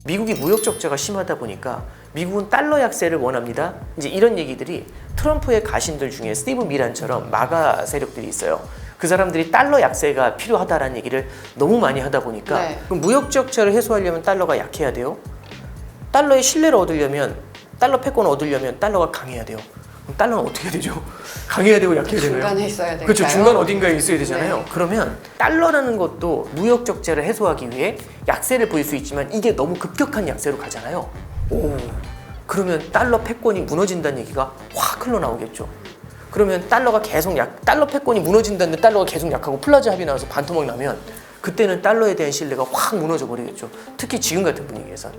미국이 무역 적자가 심하다 보니까 미국은 달러 약세를 원합니다. 이제 이런 얘기들이 트럼프의 가신들 중에 스티브 미란처럼 마가 세력들이 있어요. 그 사람들이 달러 약세가 필요하다라는 얘기를 너무 많이 하다 보니까 그럼 무역 적자를 해소하려면 달러가 약해야 돼요. 달러의 신뢰를 얻으려면 달러 패권을 얻으려면 달러가 강해야 돼요. 그럼 달러는 어떻게 해야 되죠? 강해야 되고 약해야 되나요? 중간에 있어야 될까요? 그렇죠. 중간 어딘가에 있어야 되잖아요. 네. 그러면 달러라는 것도 무역 적자를 해소하기 위해 약세를 보일 수 있지만 이게 너무 급격한 약세로 가잖아요. 그러면 달러 패권이 무너진다는 얘기가 확 흘러나오겠죠. 그러면 달러가 계속 달러 패권이 무너진다는데 달러가 계속 약하고 플라자 합이 나와서 반토막 나면 그때는 달러에 대한 신뢰가 확 무너져 버리겠죠. 특히 지금 같은 분위기에서.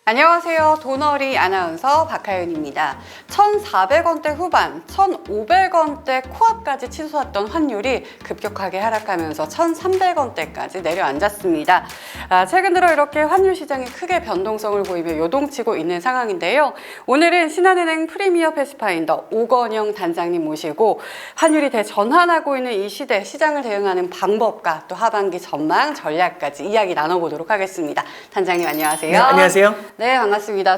안녕하세요. 돈어리 아나운서 박하윤입니다. 1,400원대 후반, 1,500원대 코앞까지 치솟았던 환율이 급격하게 하락하면서 1,300원대까지 내려앉았습니다. 최근 들어 이렇게 환율 시장이 크게 변동성을 보이며 요동치고 있는 상황인데요. 오늘은 신한은행 프리미어 패스파인더 오건영 단장님 모시고 환율이 대전환하고 있는 이 시대, 시장을 대응하는 방법과 또 하반기 전망, 전략까지 이야기 나눠보도록 하겠습니다. 단장님 안녕하세요. 네, 안녕하세요. 네, 반갑습니다.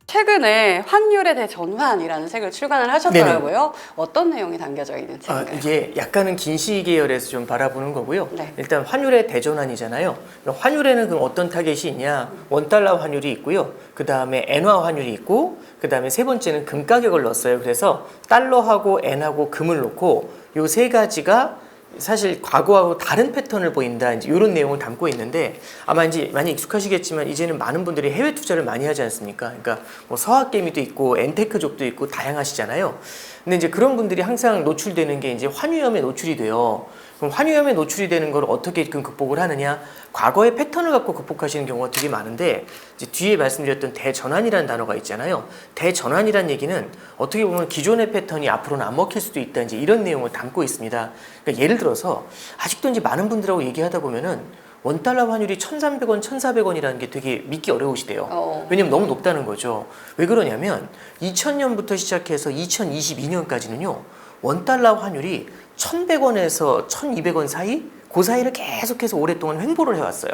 최근에 환율의 대전환이라는 책을 출간을 하셨더라고요. 네네. 어떤 내용이 담겨져 있는 책인가요? 이게 약간은 긴 시 계열에서 좀 바라보는 거고요. 네. 일단 환율의 대전환이잖아요. 환율에는 그럼 어떤 타겟이 있냐? 원달러 환율이 있고요. 그 다음에 엔화 환율이 있고, 그 다음에 세 번째는 금 가격을 넣었어요. 그래서 달러하고 엔하고 금을 놓고 요 세 가지가 사실 과거하고 다른 패턴을 보인다, 이제 이런 내용을 담고 있는데, 아마 이제 많이 익숙하시겠지만 이제는 많은 분들이 해외 투자를 많이 하지 않습니까? 그러니까 뭐 서학개미도 있고 엔테크족도 있고 다양하시잖아요. 근데 이제 그런 분들이 항상 노출되는 게 이제 환위험에 노출이 돼요. 그럼 환위험에 노출이 되는 걸 어떻게 극복을 하느냐? 과거의 패턴을 갖고 극복하시는 경우가 되게 많은데, 이제 뒤에 말씀드렸던 대전환이라는 단어가 있잖아요. 대전환이라는 얘기는 어떻게 보면 기존의 패턴이 앞으로는 안 먹힐 수도 있다, 이제 이런 내용을 담고 있습니다. 그러니까 예를 들어서 아직도 이제 많은 분들하고 얘기하다 보면은 원달러 환율이 1,300원, 1,400원이라는 게 되게 믿기 어려우시대요. 왜냐면 너무 높다는 거죠. 왜 그러냐면 2000년부터 시작해서 2022년까지는요. 원달러 환율이 1,100원에서 1,200원 사이? 그 사이를 계속해서 오랫동안 횡보를 해왔어요.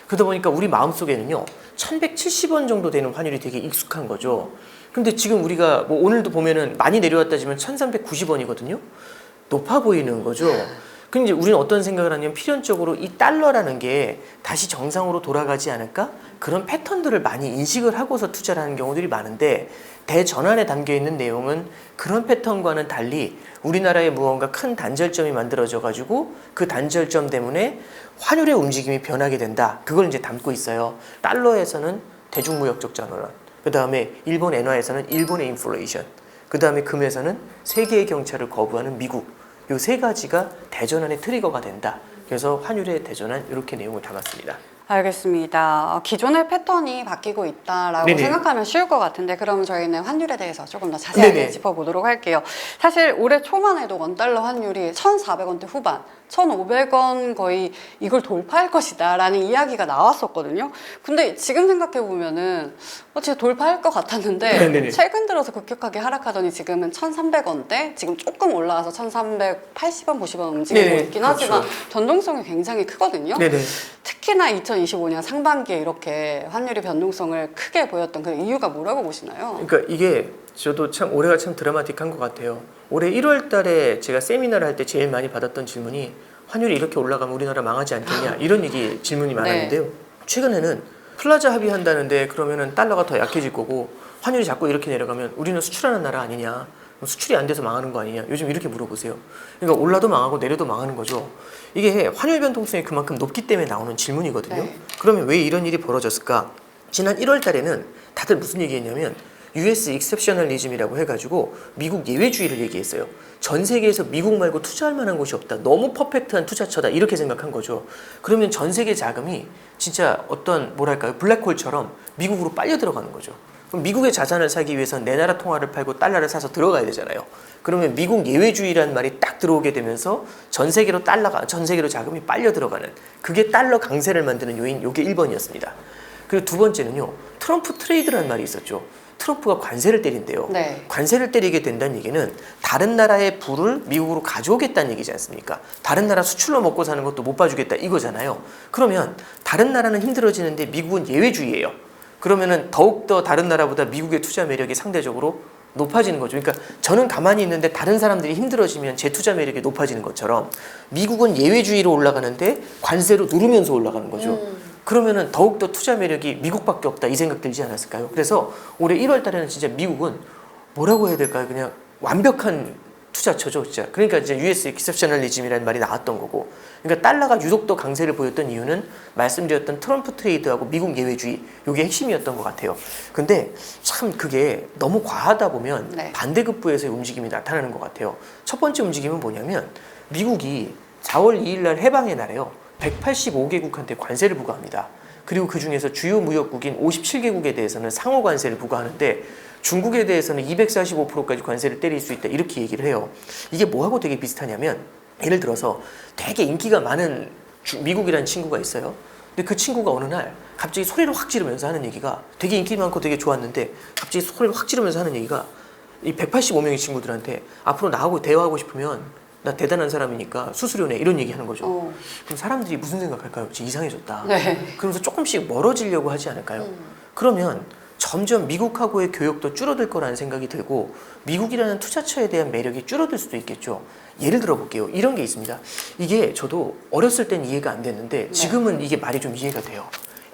그러다 보니까 우리 마음속에는요. 1,170원 정도 되는 환율이 되게 익숙한 거죠. 근데 지금 우리가 뭐 오늘도 보면은 많이 내려왔다지만 1,390원이거든요. 높아 보이는 거죠. 근데 우리는 어떤 생각을 하냐면 필연적으로 이 달러라는 게 다시 정상으로 돌아가지 않을까? 그런 패턴들을 많이 인식을 하고서 투자를 하는 경우들이 많은데, 대전환에 담겨 있는 내용은 그런 패턴과는 달리 우리나라에 무언가 큰 단절점이 만들어져 가지고 그 단절점 때문에 환율의 움직임이 변하게 된다. 그걸 이제 담고 있어요. 달러에서는 대중무역적 전환, 그 다음에 일본 엔화에서는 일본의 인플레이션, 그 다음에 금에서는 세계의 경찰을 거부하는 미국, 이 세 가지가 대전환의 트리거가 된다. 그래서 환율의 대전환, 이렇게 내용을 담았습니다. 알겠습니다. 기존의 패턴이 바뀌고 있다라고 네네. 생각하면 쉬울 것 같은데, 그럼 저희는 환율에 대해서 조금 더 자세하게 네네. 짚어보도록 할게요. 사실 올해 초만 해도 원달러 환율이 1,400원대 후반, 1,500원 거의 이걸 돌파할 것이다 라는 이야기가 나왔었거든요. 근데 지금 생각해보면은 진짜 돌파할 것 같았는데 네네네. 최근 들어서 급격하게 하락하더니 지금은 1,300원대, 지금 조금 올라와서 1,380원, 90원 움직이고 네네. 있긴 그렇죠. 하지만 변동성이 굉장히 크거든요. 네네. 특히나 2025년 상반기에 이렇게 환율이 변동성을 크게 보였던 그 이유가 뭐라고 보시나요? 그러니까 이게 저도 참 올해가 참 드라마틱한 것 같아요. 올해 1월 달에 제가 세미나를 할 때 제일 많이 받았던 질문이, 환율이 이렇게 올라가면 우리나라 망하지 않겠냐, 이런 질문이 많았는데요. 최근에는 플라자 합의한다는데 그러면은 달러가 더 약해질 거고, 환율이 자꾸 이렇게 내려가면 우리는 수출하는 나라 아니냐, 수출이 안 돼서 망하는 거 아니냐, 요즘 이렇게 물어보세요. 그러니까 올라도 망하고 내려도 망하는 거죠. 이게 환율 변동성이 그만큼 높기 때문에 나오는 질문이거든요. 네. 그러면 왜 이런 일이 벌어졌을까? 지난 1월 달에는 다들 무슨 얘기했냐면 US 익셉셔널리즘이라고 해가지고 미국 예외주의를 얘기했어요. 전 세계에서 미국 말고 투자할 만한 곳이 없다. 너무 퍼펙트한 투자처다. 이렇게 생각한 거죠. 그러면 전 세계 자금이 진짜 어떤 뭐랄까요, 블랙홀처럼 미국으로 빨려 들어가는 거죠. 그럼 미국의 자산을 사기 위해서는 내 나라 통화를 팔고 달러를 사서 들어가야 되잖아요. 그러면 미국 예외주의라는 말이 딱 들어오게 되면서 전 세계로 자금이 빨려 들어가는, 그게 달러 강세를 만드는 요인, 요게 1번이었습니다. 그리고 두 번째는요, 트럼프 트레이드라는 말이 있었죠. 트럼프가 관세를 때린대요. 네. 관세를 때리게 된다는 얘기는 다른 나라의 부를 미국으로 가져오겠다는 얘기지 않습니까? 다른 나라 수출로 먹고 사는 것도 못 봐주겠다 이거잖아요. 그러면 다른 나라는 힘들어지는데 미국은 예외주의예요. 그러면은 더욱더 다른 나라보다 미국의 투자 매력이 상대적으로 높아지는 거죠. 그러니까 저는 가만히 있는데 다른 사람들이 힘들어지면 제 투자 매력이 높아지는 것처럼 미국은 예외주의로 올라가는데 관세로 누르면서 올라가는 거죠. 그러면은 더욱더 투자 매력이 미국밖에 없다 이 생각 들지 않았을까요? 그래서 올해 1월 달에는 진짜 미국은 뭐라고 해야 될까요? 그냥 완벽한 투자처죠, 진짜. 그러니까 이제 US exceptionalism이라는 말이 나왔던 거고. 그러니까 달러가 유독 더 강세를 보였던 이유는 말씀드렸던 트럼프 트레이드하고 미국 예외주의, 이게 핵심이었던 것 같아요. 근데 참 그게 너무 과하다 보면 네. 반대급부에서의 움직임이 나타나는 것 같아요. 첫 번째 움직임은 뭐냐면 미국이 4월 2일 날 해방의 날에요. 185개국한테 관세를 부과합니다. 그리고 그 중에서 주요 무역국인 57개국에 대해서는 상호 관세를 부과하는데 중국에 대해서는 245%까지 관세를 때릴 수 있다 이렇게 얘기를 해요. 이게 뭐하고 되게 비슷하냐면 예를 들어서 되게 인기가 많은 미국이라는 친구가 있어요. 근데 그 친구가 어느 날 갑자기 소리를 확 지르면서 하는 얘기가 되게 인기 많고 되게 좋았는데 갑자기 소리를 확 지르면서 하는 얘기가 이 185명의 친구들한테 앞으로 나하고 대화하고 싶으면 나 대단한 사람이니까 수수료 내 이런 얘기 하는 거죠. 그럼 사람들이 무슨 생각할까요? 진짜 이상해졌다. 네. 그러면서 조금씩 멀어지려고 하지 않을까요? 그러면 점점 미국하고의 교역도 줄어들 거라는 생각이 들고 미국이라는 투자처에 대한 매력이 줄어들 수도 있겠죠. 예를 들어 볼게요. 이런 게 있습니다. 이게 저도 어렸을 땐 이해가 안 됐는데 지금은 이게 말이 좀 이해가 돼요.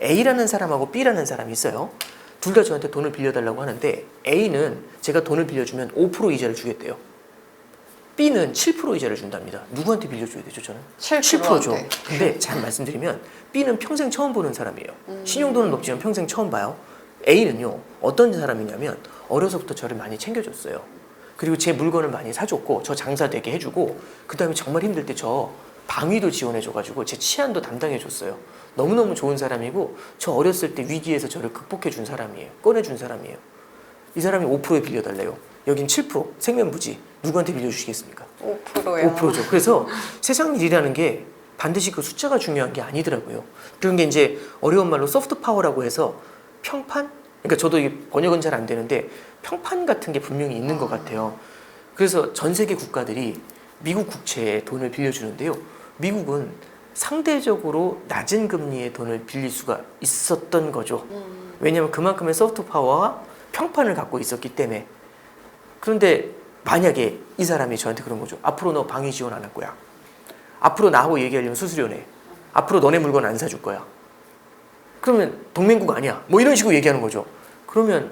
A라는 사람하고 B라는 사람이 있어요. 둘 다 저한테 돈을 빌려달라고 하는데 A는 제가 돈을 빌려주면 5% 이자를 주겠대요. B는 7% 이자를 준답니다. 누구한테 빌려줘야 되죠, 저는? 7%죠. 네. 근데 잘 말씀드리면 B는 평생 처음 보는 사람이에요. 신용도는 높지만 평생 처음 봐요. A는요, 어떤 사람이냐면 어려서부터 저를 많이 챙겨줬어요. 그리고 제 물건을 많이 사줬고 저 장사 되게 해주고 그 다음에 정말 힘들 때 저 방위도 지원해줘가지고 제 치안도 담당해줬어요. 너무너무 좋은 사람이고 저 어렸을 때 위기에서 저를 극복해준 사람이에요. 꺼내준 사람이에요. 이 사람이 5%에 빌려달래요. 여긴 7%, 생면부지. 누구한테 빌려주시겠습니까? 5%요. 5%죠. 그래서 세상 일이라는 게 반드시 그 숫자가 중요한 게 아니더라고요. 그런 게 이제 어려운 말로 소프트 파워라고 해서 평판? 그러니까 저도 이게 번역은 잘 안 되는데 평판 같은 게 분명히 있는 것 같아요. 그래서 전 세계 국가들이 미국 국채에 돈을 빌려주는데요. 미국은 상대적으로 낮은 금리의 돈을 빌릴 수가 있었던 거죠. 왜냐하면 그만큼의 소프트 파워와 평판을 갖고 있었기 때문에. 그런데 만약에 이 사람이 저한테 그런 거죠. 앞으로 너 방위 지원 안 할 거야. 앞으로 나하고 얘기하려면 수수료 내. 앞으로 너네 물건 안 사줄 거야. 그러면 동맹국 아니야. 뭐 이런 식으로 얘기하는 거죠. 그러면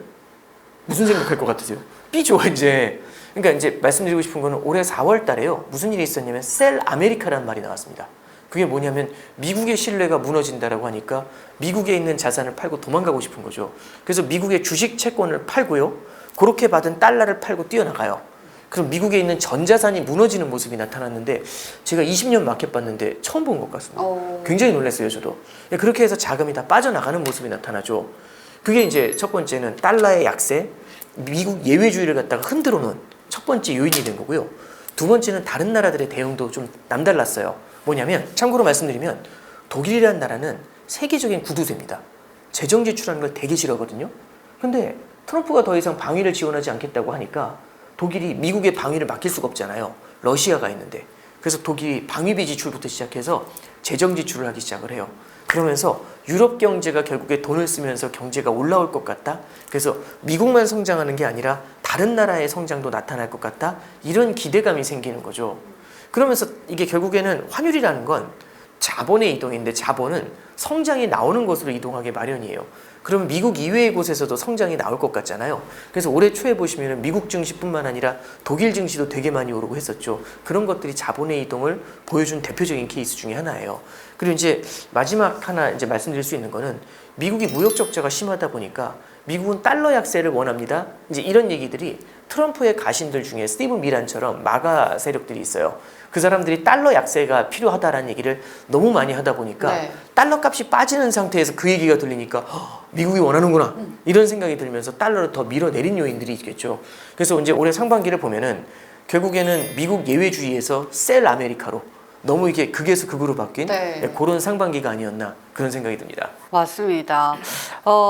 무슨 생각할 것 같으세요? B죠, 이제. 그러니까 이제 말씀드리고 싶은 거는 올해 4월 달에요. 무슨 일이 있었냐면 셀 아메리카라는 말이 나왔습니다. 그게 뭐냐면 미국의 신뢰가 무너진다라고 하니까 미국에 있는 자산을 팔고 도망가고 싶은 거죠. 그래서 미국의 주식 채권을 팔고요. 그렇게 받은 달러를 팔고 뛰어나가요. 그럼 미국에 있는 전 자산이 무너지는 모습이 나타났는데 제가 20년 마켓 봤는데 처음 본 것 같습니다. 굉장히 놀랐어요, 저도. 그렇게 해서 자금이 다 빠져나가는 모습이 나타나죠. 그게 이제 첫 번째는 달러의 약세, 미국 예외주의를 갖다가 흔들어 놓은 첫 번째 요인이 된 거고요. 두 번째는 다른 나라들의 대응도 좀 남달랐어요. 뭐냐면 참고로 말씀드리면 독일이라는 나라는 세계적인 구두쇠입니다. 재정 지출하는 걸 되게 싫어하거든요. 근데 트럼프가 더 이상 방위를 지원하지 않겠다고 하니까 독일이 미국의 방위를 맡길 수가 없잖아요. 러시아가 있는데. 그래서 독일이 방위비 지출부터 시작해서 재정 지출을 하기 시작을 해요. 그러면서 유럽 경제가 결국에 돈을 쓰면서 경제가 올라올 것 같다. 그래서 미국만 성장하는 게 아니라 다른 나라의 성장도 나타날 것 같다. 이런 기대감이 생기는 거죠. 그러면서 이게 결국에는 환율이라는 건 자본의 이동인데 자본은 성장이 나오는 곳으로 이동하기 마련이에요. 그러면 미국 이외의 곳에서도 성장이 나올 것 같잖아요. 그래서 올해 초에 보시면 미국 증시뿐만 아니라 독일 증시도 되게 많이 오르고 했었죠. 그런 것들이 자본의 이동을 보여준 대표적인 케이스 중에 하나예요. 그리고 이제 마지막 하나 이제 말씀드릴 수 있는 거는 미국이 무역 적자가 심하다 보니까 미국은 달러 약세를 원합니다. 이제 이런 얘기들이 트럼프의 가신들 중에 스티븐 미란처럼 마가 세력들이 있어요. 그 사람들이 달러 약세가 필요하다라는 얘기를 너무 많이 하다 보니까 달러 값이 빠지는 상태에서 그 얘기가 들리니까 미국이 원하는구나 이런 생각이 들면서 달러를 더 밀어내린 요인들이 있겠죠. 그래서 이제 올해 상반기를 보면은 결국에는 미국 예외주의에서 셀 아메리카로 너무 이게 극에서 극으로 바뀐 네. 그런 상반기가 아니었나 그런 생각이 듭니다. 맞습니다.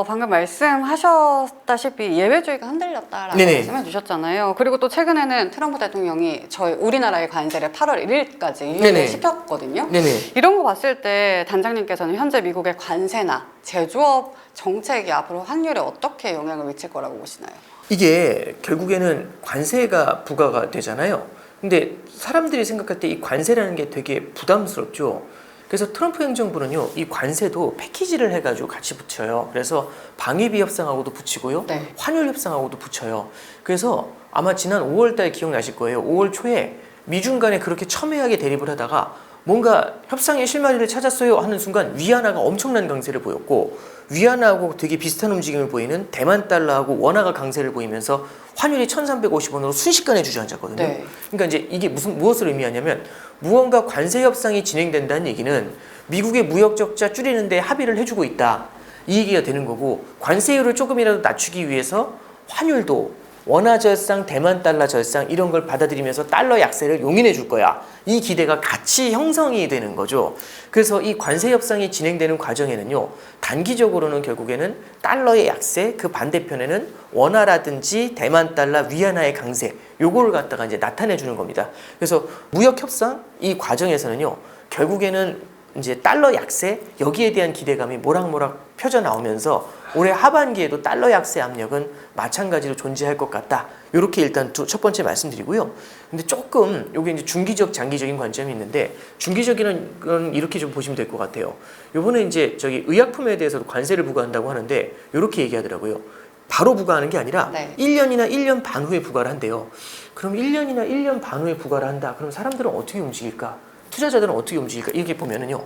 방금 말씀하셨다시피 예외주의가 흔들렸다라고 네네. 말씀해 주셨잖아요. 그리고 또 최근에는 트럼프 대통령이 저희 우리나라의 관세를 8월 1일까지 네네. 유예시켰거든요. 네네. 이런 거 봤을 때 단장님께서는 현재 미국의 관세나 제조업 정책이 앞으로 환율에 어떻게 영향을 미칠 거라고 보시나요? 이게 결국에는 관세가 부과가 되잖아요. 근데 사람들이 생각할 때 이 관세라는 게 되게 부담스럽죠. 그래서 트럼프 행정부는요, 이 관세도 패키지를 해가지고 같이 붙여요. 그래서 방위비 협상하고도 붙이고요, 네. 환율 협상하고도 붙여요. 그래서 아마 지난 5월달 기억나실 거예요. 5월 초에 미중 간에 그렇게 첨예하게 대립을 하다가 뭔가 협상의 실마리를 찾았어요 하는 순간 위안화가 엄청난 강세를 보였고, 위안화하고 되게 비슷한 움직임을 보이는 대만 달러하고 원화가 강세를 보이면서 환율이 1,350원으로 순식간에 주저앉았거든요. 네. 그러니까 이제 이게 무엇을 의미하냐면 무언가 관세 협상이 진행된다는 얘기는 미국의 무역 적자 줄이는 데 합의를 해주고 있다. 이 얘기가 되는 거고, 관세율을 조금이라도 낮추기 위해서 환율도 원화 절상, 대만 달러 절상 이런 걸 받아들이면서 달러 약세를 용인해 줄 거야. 이 기대가 같이 형성이 되는 거죠. 그래서 이 관세 협상이 진행되는 과정에는요, 단기적으로는 결국에는 달러의 약세, 그 반대편에는 원화라든지 대만 달러, 위안화의 강세, 요거를 갖다가 이제 나타내 주는 겁니다. 그래서 무역 협상 이 과정에서는요, 결국에는 이제 달러 약세, 여기에 대한 기대감이 모락모락 펴져 나오면서 올해 하반기에도 달러 약세 압력은 마찬가지로 존재할 것 같다. 이렇게 일단 첫 번째 말씀드리고요. 근데 조금 요게 이제 중기적, 장기적인 관점이 있는데, 중기적인 건 이렇게 좀 보시면 될 것 같아요. 요번에 이제 저기 의약품에 대해서도 관세를 부과한다고 하는데 이렇게 얘기하더라고요. 바로 부과하는 게 아니라 네. 1년이나 1년 반 후에 부과를 한대요. 그럼 1년이나 1년 반 후에 부과를 한다. 그럼 사람들은 어떻게 움직일까? 투자자들은 어떻게 움직일까? 이렇게 보면은요,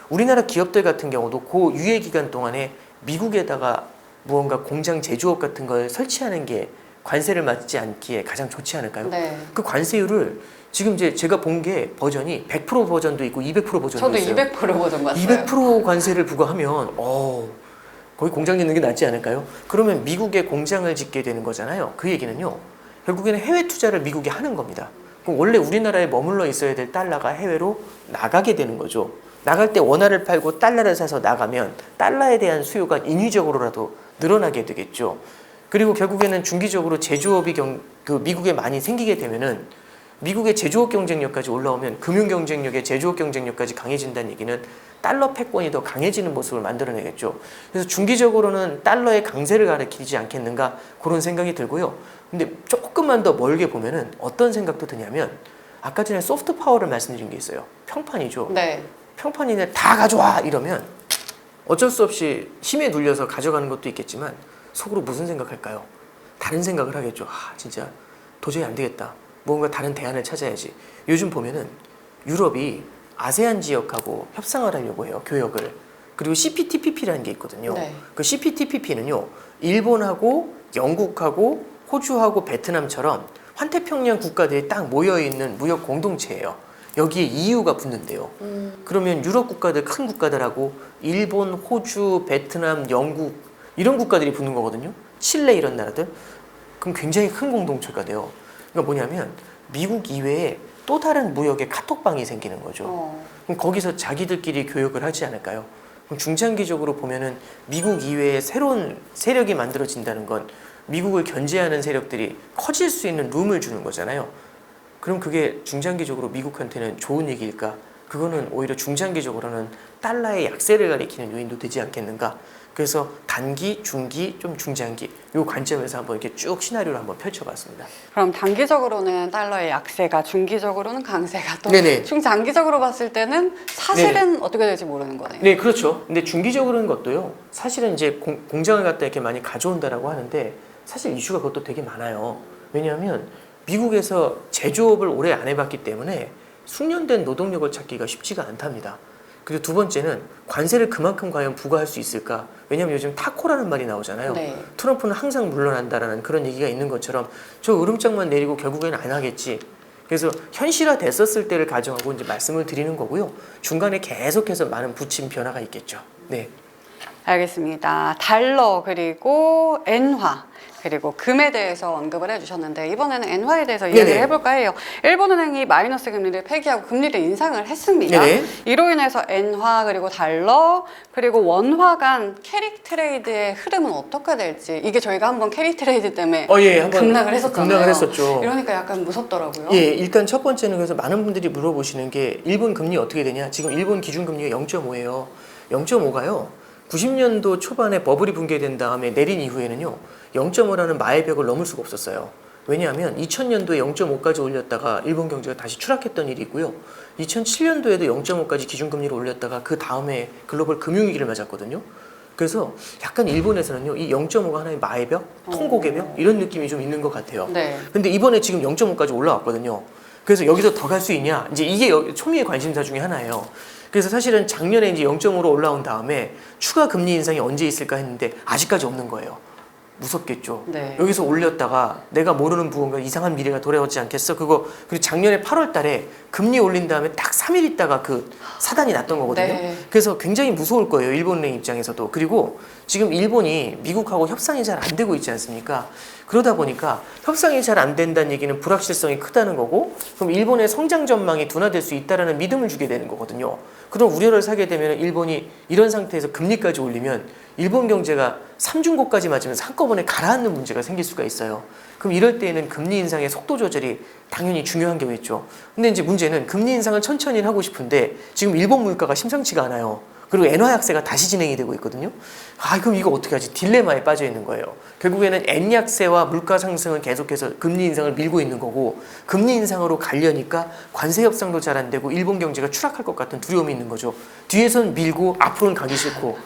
우리나라 기업들 같은 경우도 그 유예 기간 동안에 미국에다가 무언가 공장 제조업 같은 걸 설치하는 게 관세를 맞지 않기에 가장 좋지 않을까요? 네. 그 관세율을 지금 이제 제가 본 게 버전이 100% 버전도 있고 200% 버전도 저도 있어요. 200% 버전 봤어요. 200% 관세를 부과하면 거의 공장 짓는 게 낫지 않을까요? 그러면 미국에 공장을 짓게 되는 거잖아요. 그 얘기는요, 결국에는 해외 투자를 미국에 하는 겁니다. 그럼 원래 우리나라에 머물러 있어야 될 달러가 해외로 나가게 되는 거죠. 나갈 때 원화를 팔고 달러를 사서 나가면 달러에 대한 수요가 인위적으로라도 늘어나게 되겠죠. 그리고 결국에는 중기적으로 제조업이 미국에 많이 생기게 되면은 미국의 제조업 경쟁력까지 올라오면 금융 경쟁력의 제조업 경쟁력까지 강해진다는 얘기는 달러 패권이 더 강해지는 모습을 만들어내겠죠. 그래서 중기적으로는 달러의 강세를 가리키지 않겠는가 그런 생각이 들고요. 근데 조금만 더 멀게 보면은 어떤 생각도 드냐면, 아까 전에 소프트 파워를 말씀드린 게 있어요. 평판이죠. 네. 평판이네 다 가져와 이러면 어쩔 수 없이 힘에 눌려서 가져가는 것도 있겠지만 속으로 무슨 생각할까요? 다른 생각을 하겠죠. 진짜 도저히 안 되겠다. 뭔가 다른 대안을 찾아야지. 요즘 보면은 유럽이 아세안 지역하고 협상을 하려고 해요. 교역을. 그리고 CPTPP라는 게 있거든요. 네. 그 CPTPP는요, 일본하고 영국하고 호주하고 베트남처럼 환태평양 국가들이 딱 모여있는 무역 공동체예요. 여기에 EU가 붙는데요. 그러면 유럽 국가들, 큰 국가들하고 일본, 호주, 베트남, 영국 이런 국가들이 붙는 거거든요. 칠레 이런 나라들. 그럼 굉장히 큰 공동체가 돼요. 그러니까 뭐냐면 미국 이외에 또 다른 무역의 카톡방이 생기는 거죠. 그럼 거기서 자기들끼리 교역을 하지 않을까요? 그럼 중장기적으로 보면은 미국 이외에 새로운 세력이 만들어진다는 건 미국을 견제하는 세력들이 커질 수 있는 룸을 주는 거잖아요. 그럼 그게 중장기적으로 미국한테는 좋은 얘기일까? 그거는 오히려 중장기적으로는 달러의 약세를 가리키는 요인도 되지 않겠는가? 그래서 단기, 중기, 좀 중장기 요 관점에서 한번 이렇게 쭉 시나리오를 한번 펼쳐봤습니다. 그럼 단기적으로는 달러의 약세가, 중기적으로는 강세가, 또 네네. 중장기적으로 봤을 때는 사실은 어떻게 될지 모르는 거네요. 네, 그렇죠. 근데 중기적으로는 것도요, 사실은 이제 공장을 갖다 이렇게 많이 가져온다라고 하는데 사실 이슈가 그것도 되게 많아요. 왜냐하면 미국에서 제조업을 오래 안 해봤기 때문에 숙련된 노동력을 찾기가 쉽지가 않답니다. 그리고 두 번째는 관세를 그만큼 과연 부과할 수 있을까? 왜냐하면 요즘 타코라는 말이 나오잖아요. 네. 트럼프는 항상 물러난다라는 그런 얘기가 있는 것처럼 저 으름장만 내리고 결국에는 안 하겠지. 그래서 현실화 됐었을 때를 가정하고 이제 말씀을 드리는 거고요. 중간에 계속해서 많은 부침 변화가 있겠죠. 네. 알겠습니다. 달러 그리고 엔화 그리고 금에 대해서 언급을 해주셨는데 이번에는 엔화에 대해서 이야기를 네네. 해볼까 해요. 일본은행이 마이너스 금리를 폐기하고 금리를 인상을 했습니다. 네네. 이로 인해서 엔화 그리고 달러 그리고 원화 간 캐리 트레이드의 흐름은 어떻게 될지 이게 저희가 한번 캐리 트레이드 때문에 예, 한번 급락을 했었잖아요. 급락을 했었죠. 이러니까 약간 무섭더라고요. 예, 일단 첫 번째는 그래서 많은 분들이 물어보시는 게 일본 금리 어떻게 되냐? 지금 일본 기준금리가 0.5예요. 0.5가요. 90년도 초반에 버블이 붕괴된 다음에 내린 이후에는요. 0.5라는 마의벽을 넘을 수가 없었어요. 왜냐하면 2000년도에 0.5까지 올렸다가 일본 경제가 다시 추락했던 일이 있고요. 2007년도에도 0.5까지 기준금리를 올렸다가 그 다음에 글로벌 금융위기를 맞았거든요. 그래서 약간 일본에서는요, 이 0.5가 하나의 마의벽, 통곡의 벽 이런 느낌이 좀 있는 것 같아요. 네. 근데 이번에 지금 0.5까지 올라왔거든요. 그래서 여기서 더 갈 수 있냐? 이제 이게 초미의 관심사 중에 하나예요. 그래서 사실은 작년에 이제 0.5로 올라온 다음에 추가 금리 인상이 언제 있을까 했는데 아직까지 없는 거예요. 무섭겠죠. 네. 여기서 올렸다가 내가 모르는 무언가 이상한 미래가 돌아오지 않겠어? 그리고 작년에 8월 달에 금리 올린 다음에 딱 3일 있다가 그 사단이 났던 거거든요. 네. 그래서 굉장히 무서울 거예요. 일본은행 입장에서도. 그리고 지금 일본이 미국하고 협상이 잘 안 되고 있지 않습니까? 그러다 보니까 협상이 잘 안 된다는 얘기는 불확실성이 크다는 거고 그럼 일본의 성장 전망이 둔화될 수 있다는 믿음을 주게 되는 거거든요. 그런 우려를 사게 되면 일본이 이런 상태에서 금리까지 올리면 일본 경제가 삼중고까지 맞으면서 한꺼번에 가라앉는 문제가 생길 수가 있어요. 그럼 이럴 때에는 금리 인상의 속도 조절이 당연히 중요한 게겠죠. 근데 이제 문제는 금리 인상을 천천히 하고 싶은데 지금 일본 물가가 심상치가 않아요. 그리고 엔화 약세가 다시 진행이 되고 있거든요. 그럼 이거 어떻게 하지? 딜레마에 빠져 있는 거예요. 결국에는 엔 약세와 물가 상승은 계속해서 금리 인상을 밀고 있는 거고 금리 인상으로 가려니까 관세 협상도 잘 안 되고 일본 경제가 추락할 것 같은 두려움이 있는 거죠. 뒤에선 밀고 앞으로는 가기 싫고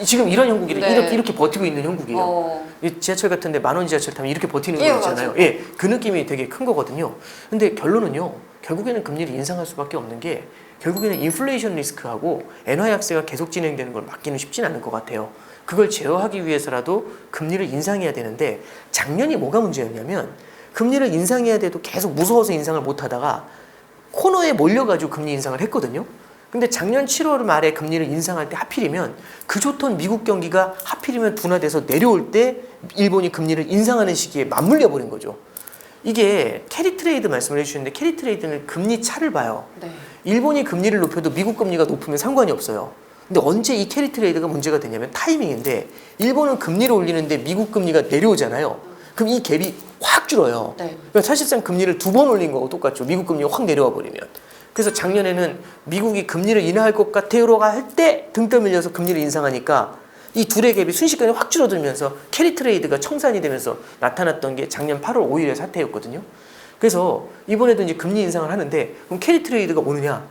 지금 이런 형국이 네. 이렇게 버티고 있는 형국이에요. 이 지하철 같은데 10,000원 지하철 타면 이렇게 버티는 거 있잖아요. 예, 그 느낌이 되게 큰 거거든요. 근데 결론은요. 결국에는 금리를 인상할 수밖에 없는 게 결국에는 인플레이션 리스크하고 엔화 약세가 계속 진행되는 걸 막기는 쉽진 않을 것 같아요. 그걸 제어하기 위해서라도 금리를 인상해야 되는데 작년이 뭐가 문제였냐면 금리를 인상해야 돼도 계속 무서워서 인상을 못 하다가 코너에 몰려가지고 금리 인상을 했거든요. 근데 작년 7월 말에 금리를 인상할 때 하필이면 그 좋던 미국 경기가 하필이면 둔화돼서 내려올 때 일본이 금리를 인상하는 시기에 맞물려 버린 거죠. 이게 캐리 트레이드 말씀을 해주셨는데 캐리 트레이드는 금리 차를 봐요. 네. 일본이 금리를 높여도 미국 금리가 높으면 상관이 없어요. 근데 언제 이 캐리 트레이드가 문제가 되냐면 타이밍인데 일본은 금리를 올리는데 미국 금리가 내려오잖아요. 그럼 이 갭이 확 줄어요. 네. 그러니까 사실상 금리를 2번 올린 거하고 똑같죠. 미국 금리가 확 내려와 버리면. 그래서 작년에는 미국이 금리를 인하할 것 같아요가 할 때 등 떠밀려서 금리를 인상하니까 이 둘의 갭이 순식간에 확 줄어들면서 캐리 트레이드가 청산이 되면서 나타났던 게 작년 8월 5일의 사태였거든요. 그래서 이번에도 이제 금리 인상을 하는데 그럼 캐리 트레이드가 오느냐?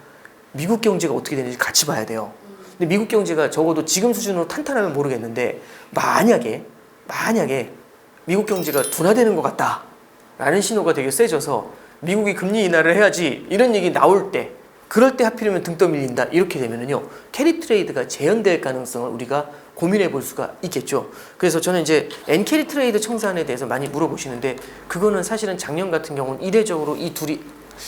미국 경제가 어떻게 되는지 같이 봐야 돼요. 근데 미국 경제가 적어도 지금 수준으로 탄탄하면 모르겠는데 만약에 미국 경제가 둔화되는 것 같다라는 신호가 되게 세져서 미국이 금리 인하를 해야지 이런 얘기 나올 때 그럴 때 하필이면 등 떠밀린다 이렇게 되면은요 캐리 트레이드가 재현될 가능성을 우리가 고민해 볼 수가 있겠죠. 그래서 저는 이제 엔 캐리 트레이드 청산에 대해서 많이 물어보시는데 그거는 사실은 작년 같은 경우는 이례적으로 이 둘이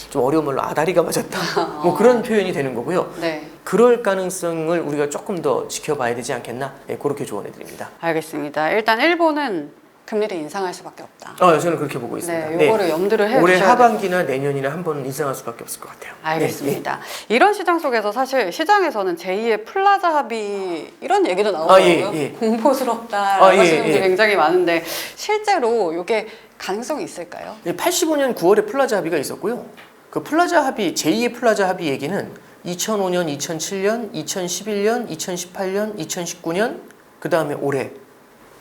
좀 어려운 말로 아다리가 맞았다 뭐 그런 표현이 되는 거고요. 네. 그럴 가능성을 우리가 조금 더 지켜봐야 되지 않겠나 그렇게 조언해 드립니다. 알겠습니다. 일단 일본은 금리를 인상할 수밖에 없다. 저는 그렇게 보고 있습니다. 네, 요거를 염두를 해주셔야 올해 돼요. 하반기나 내년이나 한 번은 인상할 수밖에 없을 것 같아요. 알겠습니다. 이런 시장 속에서 사실 시장에서는 제2의 플라자 합의 이런 얘기도 나오더라고요. 공포스럽다라는 하시는 분들이 굉장히 많은데 실제로 이게 가능성이 있을까요? 85년 9월에 플라자 합의가 있었고요. 그 플라자 합의, 제2의 플라자 합의 얘기는 2005년, 2007년, 2011년, 2018년, 2019년, 그 다음에 올해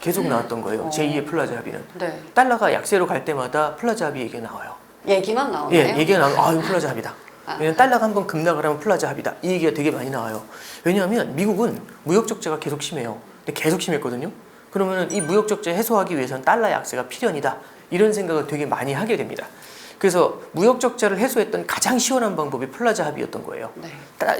계속 나왔던 거예요. 제2의 플라자 합의는. 네. 달러가 약세로 갈 때마다 플라자 합의 얘기가 나와요. 얘기만 나오나요? 얘기가 나오면 이거 플라자 합의다. 왜냐면 달러가 한번 급락을 하면 플라자 합의다. 이 얘기가 되게 많이 나와요. 왜냐하면 미국은 무역 적자가 계속 심해요. 근데 계속 심했거든요. 그러면 이 무역 적자 해소하기 위해서는 달러 약세가 필연이다. 이런 생각을 되게 많이 하게 됩니다. 그래서 무역 적자를 해소했던 가장 시원한 방법이 플라자 합의였던 거예요. 네.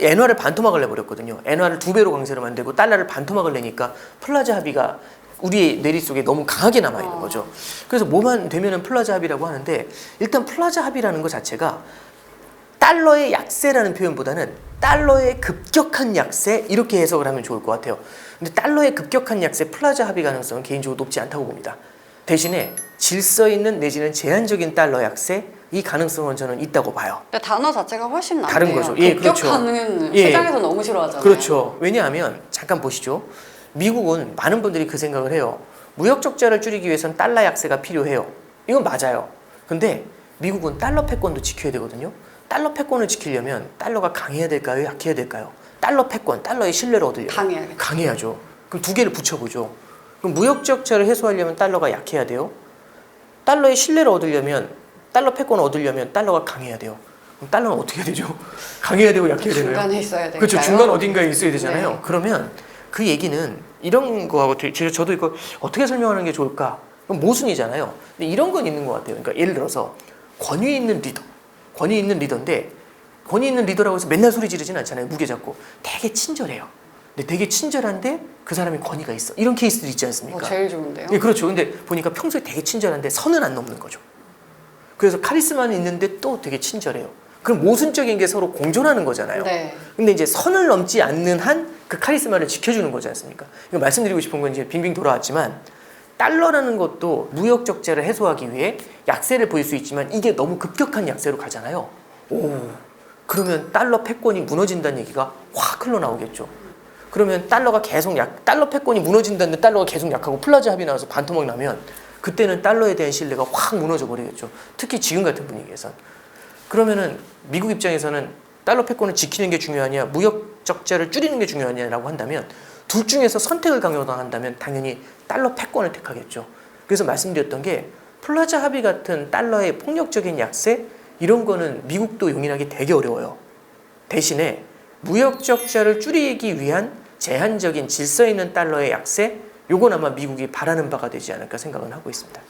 엔화를 반토막을 내버렸거든요. 엔화를 2배로 강세로 만들고 달러를 반토막을 내니까 플라자 합의가 우리의 뇌리 속에 너무 강하게 남아있는 거죠. 그래서 뭐만 되면은 플라자 합의라고 하는데 일단 플라자 합의라는 것 자체가 달러의 약세라는 표현보다는 달러의 급격한 약세 이렇게 해석을 하면 좋을 것 같아요. 근데 달러의 급격한 약세 플라자 합의 가능성은 개인적으로 높지 않다고 봅니다. 대신에 질서 있는 내지는 제한적인 달러 약세 이 가능성은 저는 있다고 봐요. 근데 단어 자체가 훨씬 낫네요. 다른 거죠. 예, 그렇죠. 급격하는 예. 시장에서 너무 싫어하잖아요. 그렇죠. 왜냐하면 잠깐 보시죠. 미국은 많은 분들이 그 생각을 해요. 무역 적자를 줄이기 위해서는 달러 약세가 필요해요. 이건 맞아요. 근데 미국은 달러 패권도 지켜야 되거든요. 달러 패권을 지키려면 달러가 강해야 될까요? 약해야 될까요? 달러 패권, 달러의 신뢰를 얻으려면 강해야겠죠. 강해야죠. 그럼 두 개를 붙여보죠. 그럼 무역 적자를 해소하려면 달러가 약해야 돼요. 달러의 신뢰를 얻으려면 달러 패권을 얻으려면 달러가 강해야 돼요. 그럼 달러는 어떻게 해야 되죠? 강해야 되고 약해야 되나요? 중간에 있어야 될까요? 그렇죠. 중간 어딘가에 있어야 되잖아요. 네. 그러면 그 얘기는 이런 거하고 저도 이거 어떻게 설명하는 게 좋을까? 그럼 모순이잖아요. 근데 이런 건 있는 것 같아요. 그러니까 예를 들어서 권위 있는 리더인데 권위 있는 리더라고 해서 맨날 소리 지르진 않잖아요. 무게 잡고 되게 친절해요. 근데 되게 친절한데 그 사람이 권위가 있어. 이런 케이스들 있지 않습니까? 제일 좋은데요. 예, 그렇죠. 근데 보니까 평소에 되게 친절한데 선은 안 넘는 거죠. 그래서 카리스마는 있는데 또 되게 친절해요. 그럼 모순적인 게 서로 공존하는 거잖아요. 네. 근데 이제 선을 넘지 않는 한 그 카리스마를 지켜주는 거지 않습니까? 이거 말씀드리고 싶은 건 이제 빙빙 돌아왔지만 달러라는 것도 무역 적자를 해소하기 위해 약세를 보일 수 있지만 이게 너무 급격한 약세로 가잖아요. 그러면 달러 패권이 무너진다는 얘기가 확 흘러나오겠죠. 그러면 달러 패권이 무너진다는데 달러가 계속 약하고 플라자 합의 나와서 반토막 나면 그때는 달러에 대한 신뢰가 확 무너져 버리겠죠. 특히 지금 같은 분위기에선. 그러면은 미국 입장에서는 달러 패권을 지키는 게 중요하냐, 무역 적자를 줄이는 게 중요하냐라고 한다면 둘 중에서 선택을 강요당한다면 당연히 달러 패권을 택하겠죠. 그래서 말씀드렸던 게 플라자 합의 같은 달러의 폭력적인 약세 이런 거는 미국도 용인하기 되게 어려워요. 대신에 무역 적자를 줄이기 위한 제한적인 질서 있는 달러의 약세 요건 아마 미국이 바라는 바가 되지 않을까 생각은 하고 있습니다.